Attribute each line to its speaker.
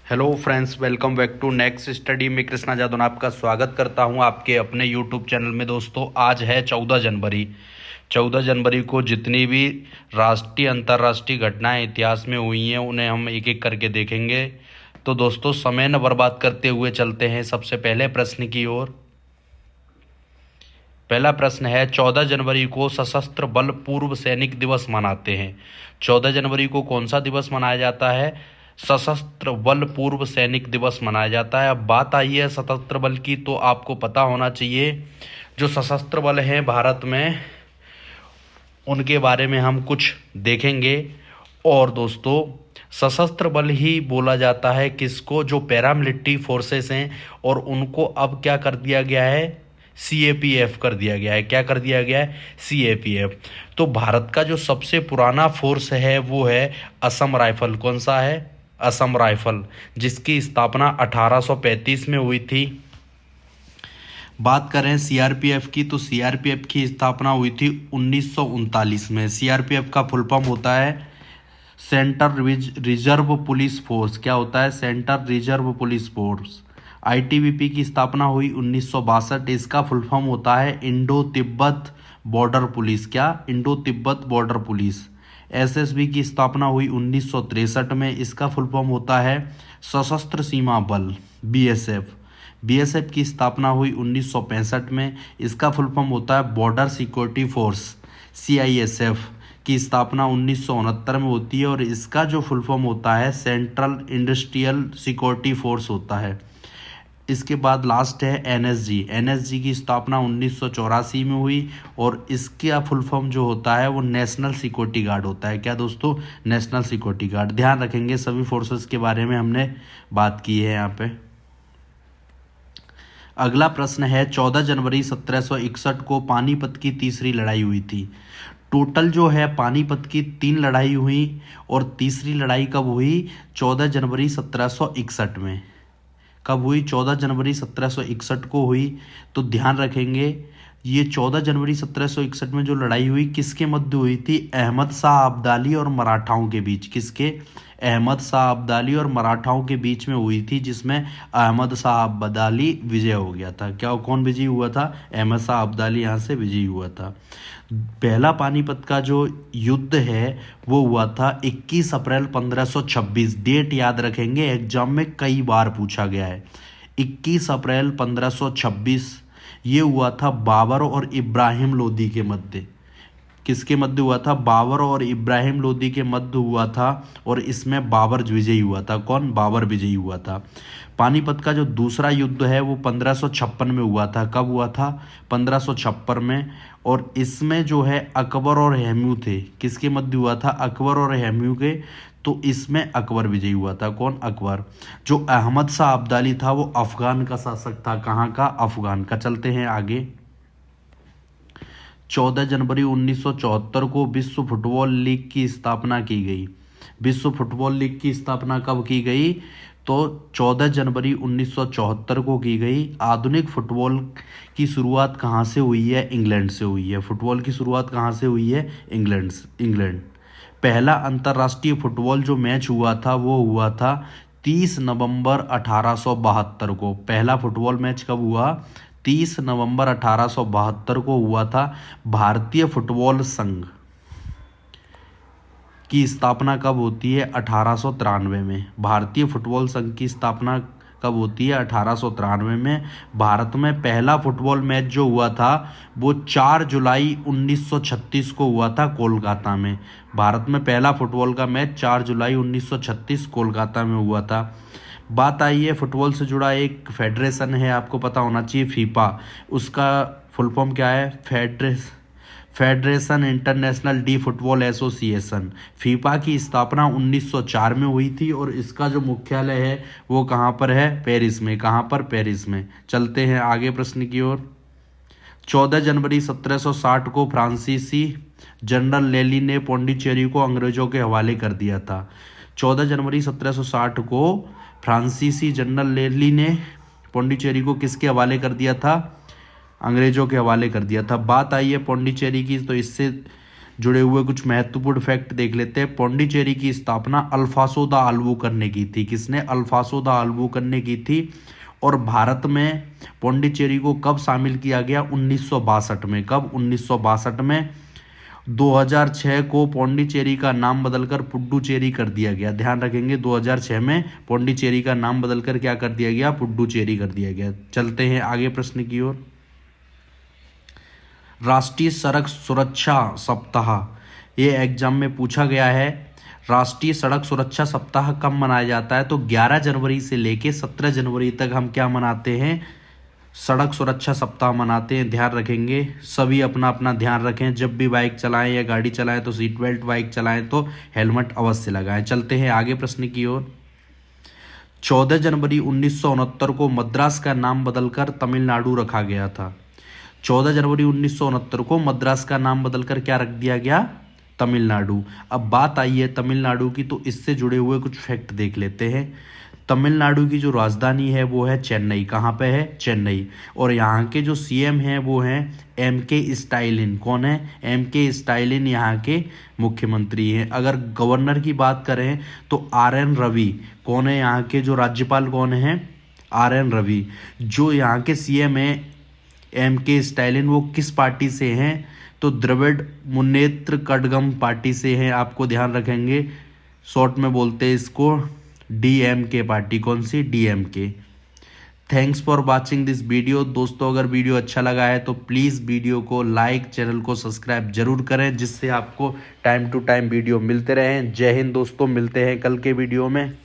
Speaker 1: Hello friends, welcome back to next study में कृष्णा जादव आपका स्वागत करता हूं आपके अपने यूट्यूब चैनल में। दोस्तों, आज है 14 जनवरी। 14 जनवरी को जितनी भी राष्ट्रीय अंतर्राष्ट्रीय घटनाएं इतिहास में हुई हैं उन्हें हम एक एक करके देखेंगे। तो दोस्तों, समय न बर्बाद करते हुए चलते हैं सबसे पहले प्रश्न की ओर। पहला प्रश्न है, 14 जनवरी को सशस्त्र बल पूर्व सैनिक दिवस मनाते हैं। 14 जनवरी को कौन सा दिवस मनाया जाता है? सशस्त्र बल पूर्व सैनिक दिवस मनाया जाता है। अब बात आई है सशस्त्र बल की, तो आपको पता होना चाहिए जो सशस्त्र बल हैं भारत में, उनके बारे में हम कुछ देखेंगे। और दोस्तों, सशस्त्र बल ही बोला जाता है किसको? जो पैरामिलिट्री फोर्सेस हैं, और उनको अब क्या कर दिया गया है? CAPF कर दिया गया है। क्या कर दिया गया है? CAPF। तो भारत का जो सबसे पुराना फोर्स है वो है असम राइफल। कौन सा है? असम राइफल, जिसकी स्थापना 1835 में हुई थी। बात करें CRPF की, तो CRPF की स्थापना हुई थी 1939 में। CRPF का फुल फॉर्म होता है सेंट्रल रिजर्व पुलिस फोर्स। क्या होता है? Central reserve police force. ITBP की स्थापना हुई 1962। इसका फुल फॉर्म होता है इंडो तिब्बत बॉर्डर पुलिस। क्या? Indo Tibet border police. SSB की स्थापना हुई 1963 में। इसका फुल फॉर्म होता है सशस्त्र सीमा बल, BSF। BSF की स्थापना हुई 1965 में। इसका फुल फॉर्म होता है बॉर्डर सिक्योरिटी फोर्स। CISF की स्थापना 1969 में होती है, और इसका जो फुल फॉर्म होता है सेंट्रल इंडस्ट्रियल सिक्योरिटी फोर्स होता है। इसके बाद लास्ट है NSG की स्थापना 1984 में हुई, और इसका फुल फॉर्म जो होता है वो नेशनल सिक्योरिटी गार्ड होता है। क्या दोस्तों? National security guard. ध्यान रखेंगे, सभी फोर्सेस के बारे में हमने बात की है यहाँ पे। अगला प्रश्न है, 14 जनवरी 1761 को पानीपत की तीसरी लड़ाई हुई थी। टोटल जो है पानीपत की 3 लड़ाई हुई, और तीसरी लड़ाई कब हुई? 14 जनवरी 1761 में। कब हुई? 14 जनवरी 1761 को हुई। तो ध्यान रखेंगे, ये 14 जनवरी 1761 में जो लड़ाई हुई किसके मध्य हुई थी? अहमद शाह अब्दाली और मराठाओं के बीच। किसके? अहमद शाह अब्दाली और मराठाओं के बीच में हुई थी, जिसमें अहमद शाह अब्दाली विजय हो गया था। क्या? कौन विजयी हुआ था? अहमद शाह अब्दाली यहाँ से विजयी हुआ था। पहला पानीपत का जो युद्ध है वो हुआ था 21 अप्रैल 1526। डेट याद रखेंगे, एग्जाम में कई बार पूछा गया है। 21 अप्रैल 1526 ये हुआ था बाबर और इब्राहिम लोदी के मध्य। किसके मध्य हुआ था? बाबर और इब्राहिम लोदी के मध्य हुआ था, और इसमें बाबर विजयी हुआ था। कौन? बाबर विजयी हुआ था। पानीपत का जो दूसरा युद्ध है वो 1556 में हुआ था। कब हुआ था? 1556 में। और इसमें जो है अकबर और हुमायूं थे। किसके मध्य हुआ था? अकबर और हुमायूं के। तो इसमें अकबर विजयी हुआ था। कौन? अकबर। जो अहमद शाह अब्दाली था वो अफगान का शासक था। कहाँ का? अफगान का। चलते हैं आगे। 14 जनवरी 1974 को विश्व फुटबॉल लीग की स्थापना की गई। विश्व फुटबॉल लीग की स्थापना कब की गई? तो 14 जनवरी 1974 को की गई। आधुनिक फुटबॉल की शुरुआत कहाँ से हुई है? इंग्लैंड से हुई है। फुटबॉल की शुरुआत कहाँ से हुई है? इंग्लैंड। पहला अंतर्राष्ट्रीय फुटबॉल जो मैच हुआ था वो हुआ था 30 नवंबर 1872 को। पहला फुटबॉल मैच कब हुआ? 30 नवंबर 1872 को हुआ था। भारतीय फुटबॉल संघ की स्थापना कब होती है? 1893 में। भारतीय फुटबॉल संघ की स्थापना कब होती है? 1893 में। भारत में पहला फुटबॉल मैच जो हुआ था वो 4 जुलाई 1936 को हुआ था कोलकाता में। भारत में पहला फुटबॉल का मैच 4 जुलाई 1936 कोलकाता में हुआ था। बात आई है फुटबॉल से जुड़ा एक फेडरेशन है, आपको पता होना चाहिए, फीफा। उसका फुल फॉर्म क्या है? Federation international D football association. FIFA की स्थापना 1904 में हुई थी, और इसका जो मुख्यालय है वो कहाँ पर है? पेरिस में। कहाँ पर? पेरिस में। चलते हैं आगे प्रश्न की ओर। 14 जनवरी 1760 को फ्रांसीसी जनरल लेली ने पौंडीचेरी को अंग्रेजों के हवाले कर दिया था। 14 जनवरी 1760 को फ्रांसीसी जनरल लेली ने पौंडीचेरी को किसके हवाले कर दिया था? अंग्रेजों के हवाले कर दिया था। बात आई है पौंडीचेरी की, तो इससे जुड़े हुए कुछ महत्वपूर्ण फैक्ट देख लेते हैं। पौंडीचेरी की स्थापना अल्फांसो दा अल्बुकर्क ने की थी। किसने? अल्फांसो दा अल्बुकर्क ने की थी। और भारत में पौंडीचेरी को कब शामिल किया गया? 1962 में। कब? 1962 में। 2006 को पौंडीचेरी का नाम बदलकर पुडुचेरी कर दिया गया। ध्यान रखेंगे, 2006 में पौंडीचेरी का नाम बदलकर क्या कर दिया गया? पुडुचेरी कर दिया गया। चलते हैं आगे प्रश्न की ओर। राष्ट्रीय सड़क सुरक्षा सप्ताह, ये एग्जाम में पूछा गया है। राष्ट्रीय सड़क सुरक्षा सप्ताह कब मनाया जाता है? तो 11 जनवरी से लेके 17 जनवरी तक हम क्या मनाते हैं? सड़क सुरक्षा सप्ताह मनाते हैं। ध्यान रखेंगे, सभी अपना अपना ध्यान रखें। जब भी बाइक चलाएं या गाड़ी चलाएं तो सीट बेल्ट, बाइक चलाएं तो हेलमेट अवश्य लगाएं। चलते हैं आगे प्रश्न की ओर। 14 जनवरी 1969 को मद्रास का नाम बदलकर तमिलनाडु रखा गया था। 14 जनवरी 1969 को मद्रास का नाम बदलकर क्या रख दिया गया? तमिलनाडु। अब बात आई है तमिलनाडु की, तो इससे जुड़े हुए कुछ फैक्ट देख लेते हैं। तमिलनाडु की जो राजधानी है वो है चेन्नई। कहाँ पे है? चेन्नई। और यहाँ के जो सीएम हैं वो हैं एम.के. स्टालिन। कौन है? एम.के. स्टालिन यहाँ के मुख्यमंत्री हैं। अगर गवर्नर की बात करें तो आर.एन. रवि। कौन है यहाँ के जो राज्यपाल? कौन है? आर.एन. रवि। जो यहाँ के सीएम हैं एम.के. स्टालिन, वो किस पार्टी से हैं? तो द्रविड़ मुन्नेत्र कड़गम पार्टी से हैं। आपको ध्यान रखेंगे, शॉर्ट में बोलते हैं इसको डीएमके पार्टी। कौन सी? DMK. Thanks for watching this video. दोस्तों, अगर वीडियो अच्छा लगा है तो प्लीज़ वीडियो को लाइक, चैनल को सब्सक्राइब जरूर करें, जिससे आपको टाइम टू टाइम वीडियो मिलते रहें। जय हिंद दोस्तों, मिलते हैं कल के वीडियो में।